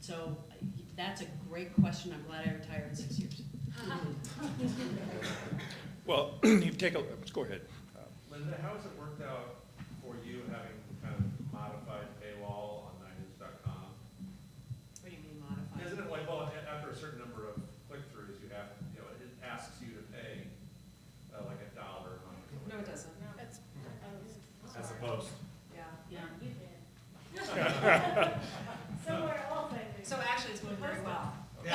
So that's a great question. I'm glad I retired in 6 years. Well, you take a, let's go ahead. Linda, how has it worked out for you having kind of modified paywall on 9inch.com? What do you mean modified? Isn't it like, well, after a certain number of click-throughs, you have, you know, it asks you to pay like $1 a month? No, it doesn't. No, it's proposed. As opposed. Yeah. You did. Somewhere else, I think. So actually, it's going very well. You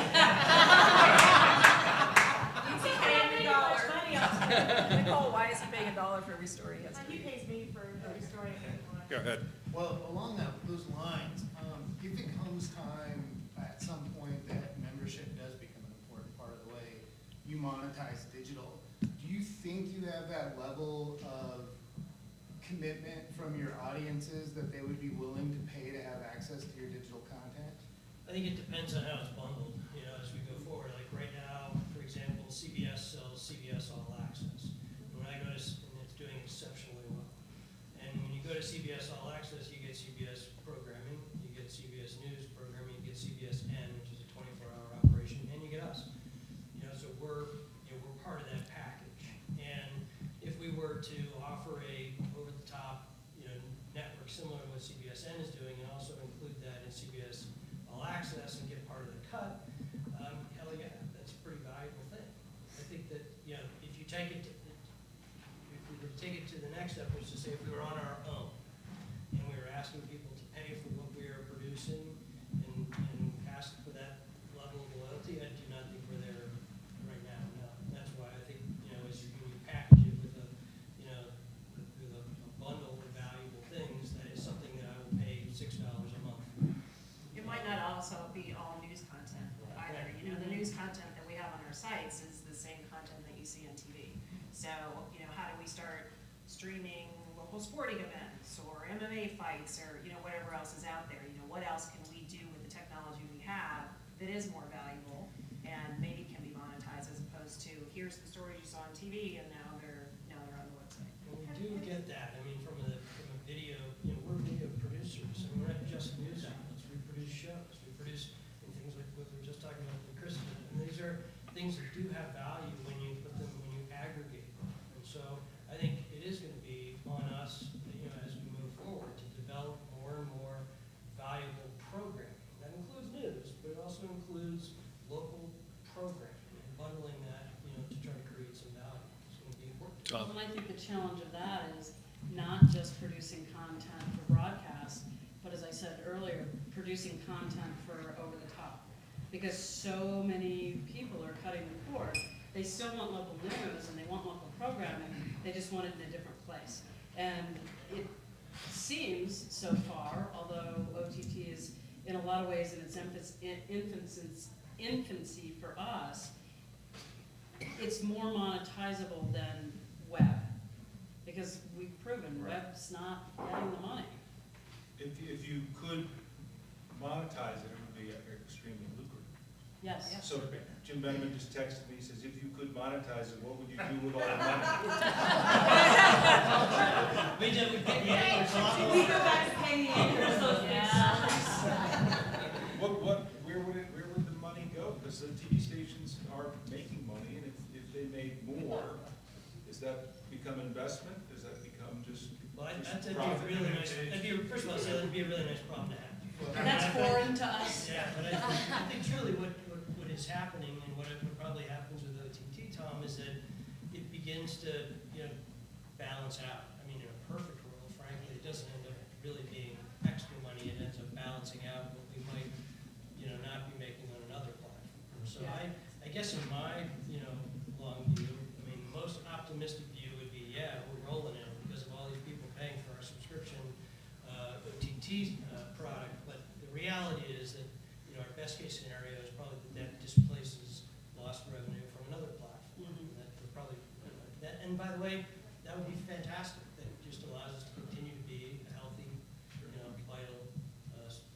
see, paying $1. Nicole, why is he paying $1 for every story he has to He read? pays me for every story I want. Go ahead. Well, along those lines, if it comes time at some point that membership does become an important part of the way you monetize digital, do you think you have that level of commitment from your audiences that they would be willing to pay to have access to your digital content? I think it depends on how it's bundled, you know, as we go forward. Like right now, for example, CBS sells CBS All Access. And when I go to, and it's doing exceptionally well. And when you go to CBS All Access, you get CBS programming, you get CBS News programming, you get CBSN, which is a 24-hour operation, and you get us. You know, so we're part of that package. And if we were to offer a over-the-top, you know, network similar to what CBSN is doing, and also include that in CBS All Access and get part of the cut, hell yeah, that's a pretty valuable thing. I think that, you know, if you take it to, if we were to take it to the next step, which is to say if we were on our own and we were asking people to pay for what we are producing and ask for that level of loyalty, I do not think we're there right now. No, that's why I think, you know, as you package it with a, you know, with a bundle of valuable things, that is something that I will pay $6 a month. It might not also be all news content either. You know, the news content that we have on our sites is the same content that you see on TV. So, you know, how do we start streaming local sporting events or MMA fights or, you know, whatever else is out there? You know, what else can we do with the technology we have that is more valuable and maybe can be monetized as opposed to here's the stories you saw on TV and now they're on the website. Well, we do get that. I mean, from a video, you know, we're video producers. I mean, we're not just news outlets. We produce shows. We produce things like what we were just talking about with Kristen. And these are things that do have value when you put them, when you aggregate them. And so I think it is going to be on us, you know, as we move forward to develop more and more valuable programming. That includes news, but it also includes local programming and bundling that, you know, to try to create some value. It's going to be important. Well, and I think the challenge of that is not just producing content for broadcast, but as I said earlier, producing content for over the top. Because so many people are cutting the cord. They still want local news and they want local programming, they just want it in a different place. And it seems so far, although OTT is in a lot of ways in its infancy for us, it's more monetizable than web. Because we've proven web's not getting the money. If you could monetize it, it would be extremely lucrative. Yes. So Jim Benjamin just texted me, he says, if you could monetize it, what would you do with all the money? We did, we paid the anchors a lot more. We go back to paying the anchors, those big salaries. Where would the money go? Because the TV stations are making money, and if they made more, does that become investment? Does that become just Well, that'd be a profit? really nice, first of all, that'd be a really nice problem to have. And that's foreign to us. Yeah, but I think truly what is happening and what probably happens with OTT, Tom, is that it begins to, you know, balance out. I mean, in a perfect world, frankly, it doesn't end up really being extra money. It ends up balancing out what we might, you know, not be making on another platform. So Yeah. I guess in my, you know, long view, I mean, the most optimistic view would be, yeah, we're rolling in because of all these people paying for our subscription OTT product. But the reality is that, you know, our best case scenario is probably that displaces lost revenue from another platform. Mhm. That would probably, that, and by the way, that would be fantastic. That just allows us to continue to be a healthy, you know, vital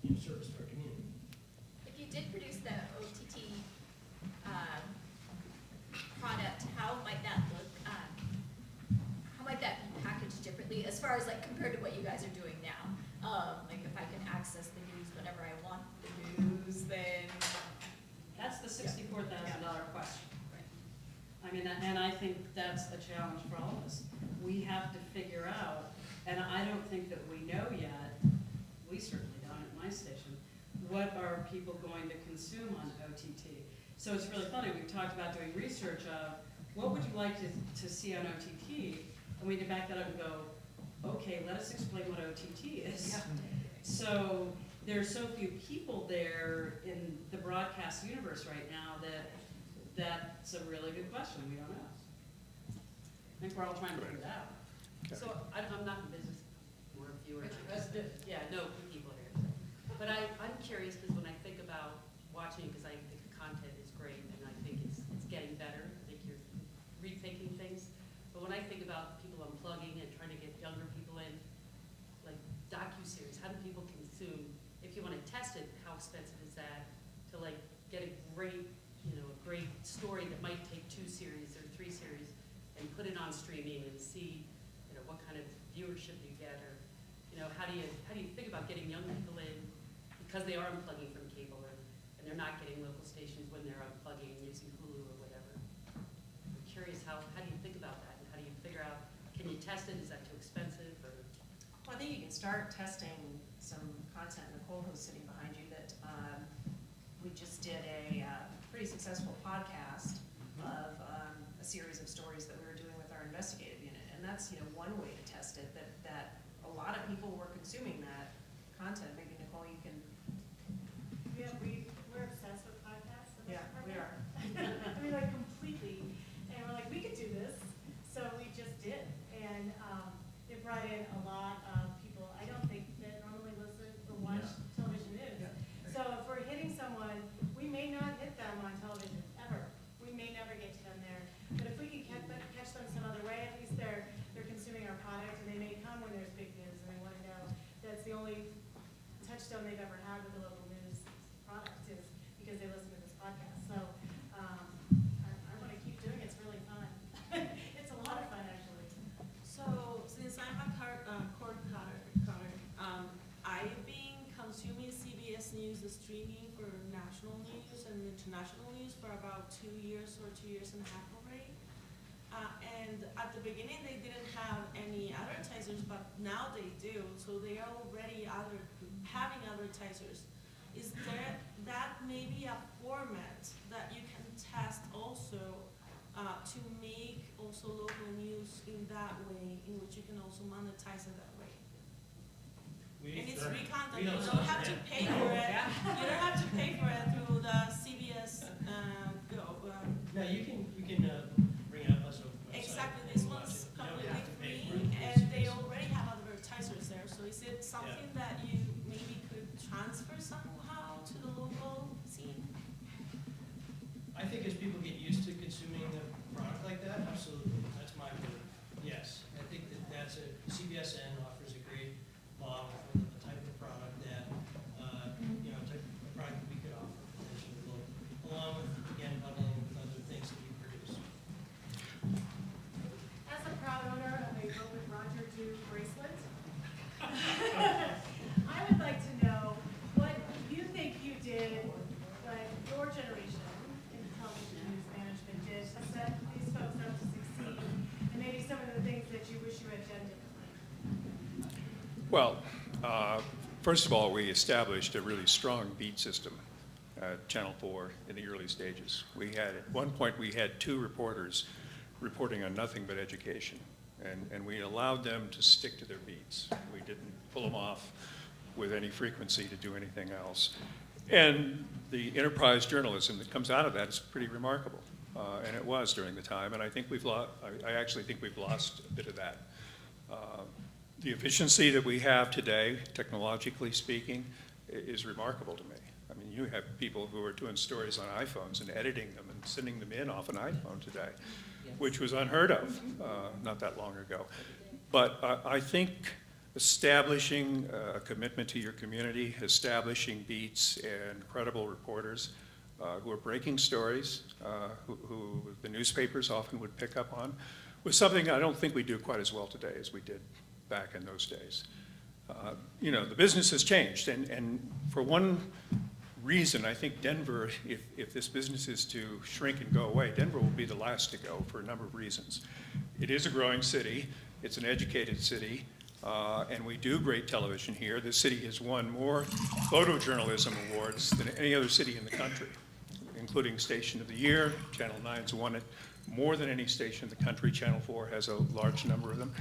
you know, service to our community. If you did produce the OTT product, how might that look? How might that be packaged differently as far as like compared to what you guys are doing now? Like if I can access the news whenever I want the news, And I think that's a challenge for all of us. We have to figure out, and I don't think that we know yet, we certainly don't at my station, what are people going to consume on OTT? So it's really funny, we've talked about doing research of, what would you like to see on OTT? And we can back that up and go, okay, let us explain what OTT is. So there's so few people there in the broadcast universe right now that that's a really good question. We don't know. I think we're all trying to figure it out. So I'm not in business, we're a viewer. Yeah, no people here. But I'm curious because when I think about watching, because I think the content is great and I think it's getting better. I think you're rethinking things. But when I think about people unplugging and trying to get younger people in, like docuseries, how do people consume? If you want to test it, how expensive is that to like get a great, a great story that might take 2 series or 3 series and put it on streaming and see, what kind of viewership you get, or, how do you think about getting young people in because they are unplugging from cable and they're not getting local stations when they're unplugging and using Hulu or whatever. I'm curious how do you think about that and how do you figure out, can you test it? Is that too expensive or? Well, I think you can start testing some content. Nicole, who's sitting behind you, that we just did a pretty successful podcast of a series of stories that we were doing with our investigative unit. And that's, one way to test it, that a lot of people were consuming that content. Maybe Nicole, you can. Yeah, we're obsessed with podcasts. Yeah, we are. I mean, like completely. And we're like, we could do this. So we just did. And it brought in a lot of people I don't think that normally listen or watch television news. Yeah. So if we're hitting someone, we may not hit them on television, ever. We may never get to them there. But if we can catch them some other way, at least they're consuming our product, and they may come when there's big news, and they want to know that's the only touchstone they've ever had with the local news product is because they listen to this podcast. So I want to keep doing it. It's really fun. It's a lot of fun, actually. So since I'm a cord cutter, I've been consuming CBS News streaming for national news and international news for about 2 years or 2.5 years already. And at the beginning they didn't have any advertisers, but now they do. So they are already having advertisers. Is there that maybe a format that you can test also to make also local news in that way, in which you can also monetize it that way? And it's free content. You don't have to pay for it. You don't have to pay for it through the CBS Go. No, you can bring it up as a website. Exactly. and This watch one's it. You don't completely have to pay free, for it. and they already have advertisers there. So is it something that you maybe could transfer somehow to the local scene? I think as people get used to consuming a product like that, absolutely, that's my view. Yes, I think that's CBSN offers a great model for the type of product that, type of product that we could offer potentially local, along with, again, bundling with other things that we produce. As a proud owner of a Go with Roger Do bracelet, I would like to know what you think you did, what your generation in television news management did to set these folks up to succeed, and maybe some of the things that you wish you had done differently. Well, first of all, we established a really strong beat system at Channel 4 in the early stages. At one point, we had 2 reporters reporting on nothing but education, and we allowed them to stick to their beats. We didn't pull them off with any frequency to do anything else. And the enterprise journalism that comes out of that is pretty remarkable, and it was during the time, and I think I actually think we've lost a bit of that. The efficiency that we have today, technologically speaking, is remarkable to me. I mean, you have people who are doing stories on iPhones and editing them and sending them in off an iPhone today, which was unheard of not that long ago. But I think establishing a commitment to your community, establishing beats and credible reporters who are breaking stories, who the newspapers often would pick up on, was something I don't think we do quite as well today as we did back in those days. The business has changed, and for one reason, I think Denver, if this business is to shrink and go away, Denver will be the last to go for a number of reasons. It is a growing city, it's an educated city, and we do great television here. This city has won more photojournalism awards than any other city in the country, including Station of the Year. Channel 9's won it more than any station in the country. Channel 4 has a large number of them,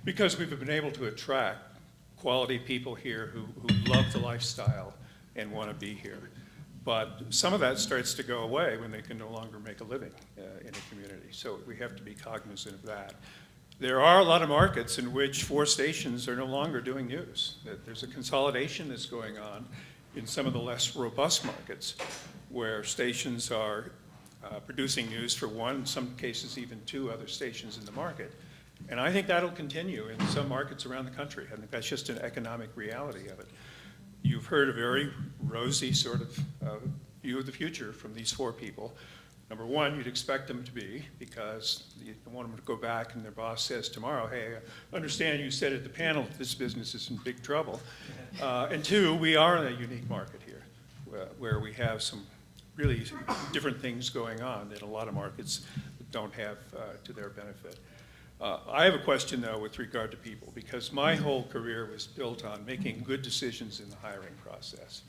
because we've been able to attract quality people here who love the lifestyle and want to be here. But some of that starts to go away when they can no longer make a living in a community. So we have to be cognizant of that. There are a lot of markets in which 4 stations are no longer doing news. There's a consolidation that's going on in some of the less robust markets where stations are producing news for 1, in some cases even 2 other stations in the market. And I think that'll continue in some markets around the country. I think that's just an economic reality of it. You've heard a very rosy sort of view of the future from these 4 people. Number one, you'd expect them to be, because you don't want them to go back and their boss says tomorrow, hey, I understand you said at the panel that this business is in big trouble. And 2, we are in a unique market here where we have some really different things going on that a lot of markets don't have to their benefit. I have a question, though, with regard to people, because my whole career was built on making good decisions in the hiring process.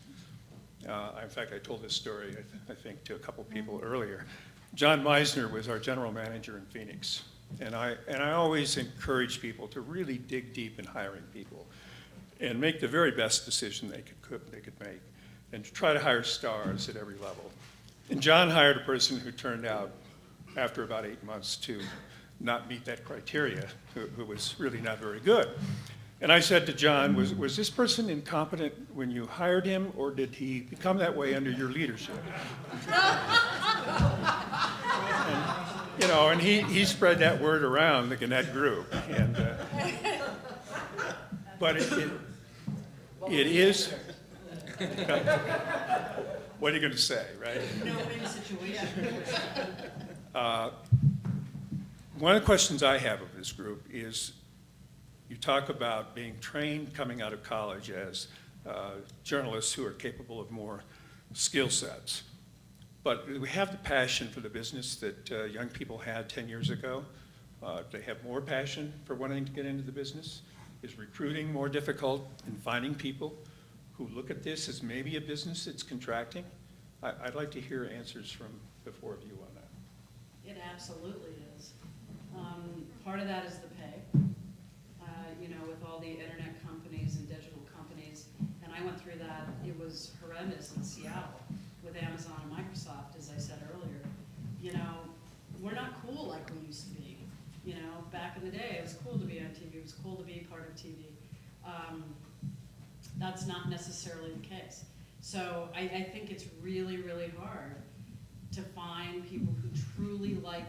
In fact, I told this story, I think, to a couple people earlier. John Meisner was our general manager in Phoenix, and I always encourage people to really dig deep in hiring people and make the very best decision they could make, and to try to hire stars at every level. And John hired a person who turned out, after about 8 months, to not meet that criteria, who was really not very good. And I said to John, was this person incompetent when you hired him, or did he become that way under your leadership? And he spread that word around the Gannett group. And, but it is, what are you going to say, right? No-win situation. One of the questions I have of this group is, you talk about being trained coming out of college as journalists who are capable of more skill sets. But do we have the passion for the business that young people had 10 years ago? Do they have more passion for wanting to get into the business? Is recruiting more difficult in finding people who look at this as maybe a business that's contracting? I'd like to hear answers from the 4 of you on that. It absolutely is. Part of that is the pay, with all the internet companies and digital companies. And I went through that. It was horrendous in Seattle with Amazon and Microsoft, as I said earlier. We're not cool like we used to be. Back in the day, it was cool to be on TV. It was cool to be part of TV. That's not necessarily the case. So I think it's really, really hard to find people who truly like